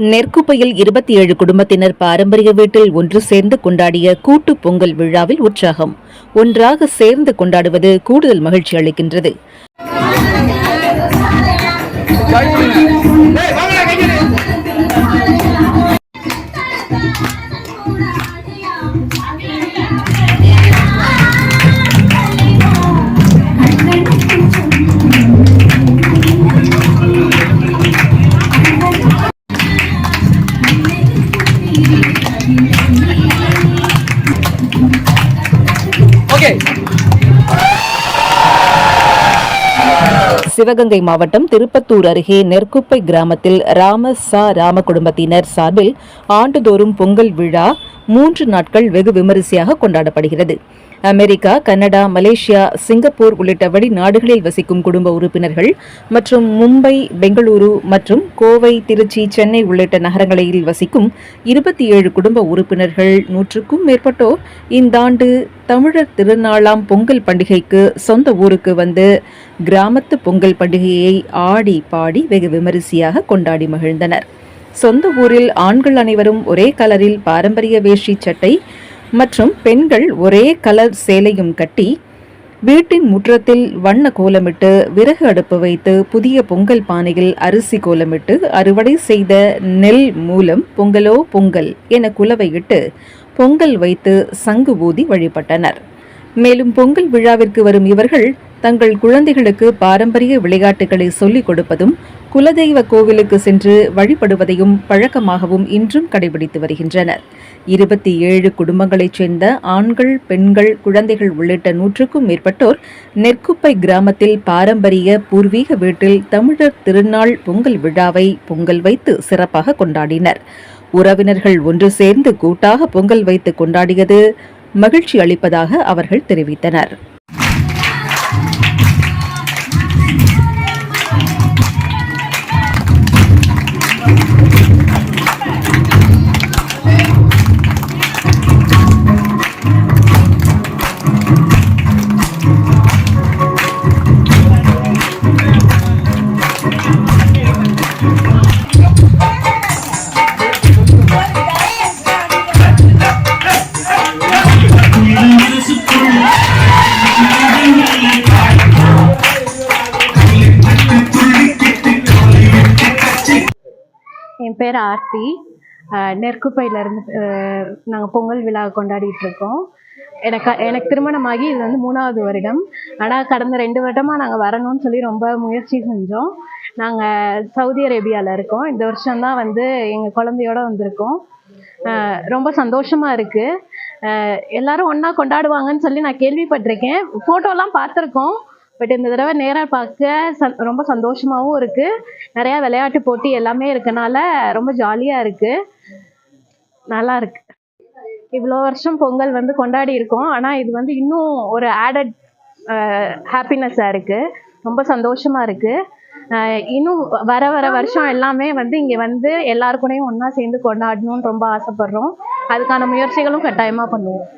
நெற்குப்பையில் 27 குடும்பத்தினர் பாரம்பரிய வீட்டில் ஒன்று சேர்ந்து கொண்டாடிய கூட்டு பொங்கல் விழாவில் உற்சாகம். ஒன்றாக சேர்ந்து கொண்டாடுவது கூடுதல் மகிழ்ச்சி அளிக்கின்றது. சிவகங்கை மாவட்டம் திருப்பத்தூர் அருகே நெற்குப்பை கிராமத்தில் ராம குடும்பத்தினர் சார்பில் ஆண்டுதோறும் பொங்கல் விழா 3 நாட்கள் வெகு விமரிசையாக கொண்டாடப்படுகிறது. அமெரிக்கா, கனடா, மலேசியா, சிங்கப்பூர் உள்ளிட்ட வெளிநாடுகளில் வசிக்கும் குடும்ப உறுப்பினர்கள் மற்றும் மும்பை, பெங்களூரு மற்றும் கோவை, திருச்சி, சென்னை உள்ளிட்ட நகரங்களில் வசிக்கும் 27 குடும்ப உறுப்பினர்கள் 100க்கும் மேற்பட்டோர் இந்த ஆண்டு தமிழர் திருநாளாம் பொங்கல் பண்டிகைக்கு சொந்த ஊருக்கு வந்து கிராமத்து பொங்கல் பண்டிகையை ஆடி பாடி வெகு விமரிசையாக கொண்டாடி மகிழ்ந்தனர். சொந்த ஊரில் ஆண்கள் அனைவரும் ஒரே கலரில் பாரம்பரிய வேஷ்டி சட்டை மற்றும் பெண்கள் ஒரே கலர் சேலையும் கட்டி வீட்டின் முற்றத்தில் வண்ண கோலமிட்டு விறகு அடுப்பு வைத்து புதிய பொங்கல் பானையில் அரிசி கோலமிட்டு அறுவடை செய்த நெல் மூலம் பொங்கலோ பொங்கல் என குலவையிட்டு பொங்கல் வைத்து சங்கு ஊதி வழிபட்டனர். மேலும் பொங்கல் விழாவிற்கு வரும் இவர்கள் தங்கள் குழந்தைகளுக்கு பாரம்பரிய விளையாட்டுகளை சொல்லிக் கொடுப்பதும் குலதெய்வ கோவிலுக்கு சென்று வழிபடுவதையும் பழக்கமாகவும் இன்றும் கடைபிடித்து வருகின்றனர். 27 குடும்பங்களைச் சேர்ந்த ஆண்கள், பெண்கள், குழந்தைகள் உள்ளிட்ட 100க்கும் மேற்பட்டோர் நெற்குப்பை கிராமத்தில் பாரம்பரிய பூர்வீக வீட்டில் தமிழர் திருநாள் பொங்கல் விழாவை பொங்கல் வைத்து சிறப்பாக கொண்டாடினர். உறவினர்கள் ஒன்று சேர்ந்து கூட்டாக பொங்கல் வைத்து கொண்டாடியது மகிழ்ச்சி அளிப்பதாக அவர்கள் தெரிவித்தனர். என் பேர் ஆர்த்தி. நெற்குப்பையிலேருந்து நாங்கள் பொங்கல் விழா கொண்டாடிட்டு இருக்கோம். எனக்கு திருமணமாகி இது வந்து 3வது வருடம். ஆனால் கடந்த 2 வருடமாக நாங்கள் வரணும்னு சொல்லி ரொம்ப முயற்சி செஞ்சோம். நாங்கள் சவுதி அரேபியாவில் இருக்கோம். இந்த வருஷம்தான் வந்து எங்கள் குழந்தையோட வந்திருக்கோம். ரொம்ப சந்தோஷமாக இருக்குது. எல்லாரும் ஒன்றா கொண்டாடுவாங்கன்னு சொல்லி நான் கேள்விப்பட்டிருக்கேன், ஃபோட்டோலாம் பார்த்துருக்கோம். பட் இந்த தடவை நேராக பார்க்க ரொம்ப சந்தோஷமாகவும் இருக்குது. நிறையா விளையாட்டு போட்டி எல்லாமே இருக்கனால ரொம்ப ஜாலியாக இருக்குது, நல்லா இருக்கு. இவ்வளோ வருஷம் பொங்கல் வந்து கொண்டாடி இருக்கோம். ஆனால் இது வந்து இன்னும் ஒரு ஆடட் ஹாப்பினஸ்ஸாக இருக்குது, ரொம்ப சந்தோஷமாக இருக்குது. இன்னும் வர வருஷம் எல்லாமே வந்து இங்கே வந்து எல்லாருக்கூடையும் ஒன்றா சேர்ந்து கொண்டாடணும்னு ரொம்ப ஆசைப்படுறோம். அதுக்கான முயற்சிகளும் கட்டாயமாக பண்ணுவோம்.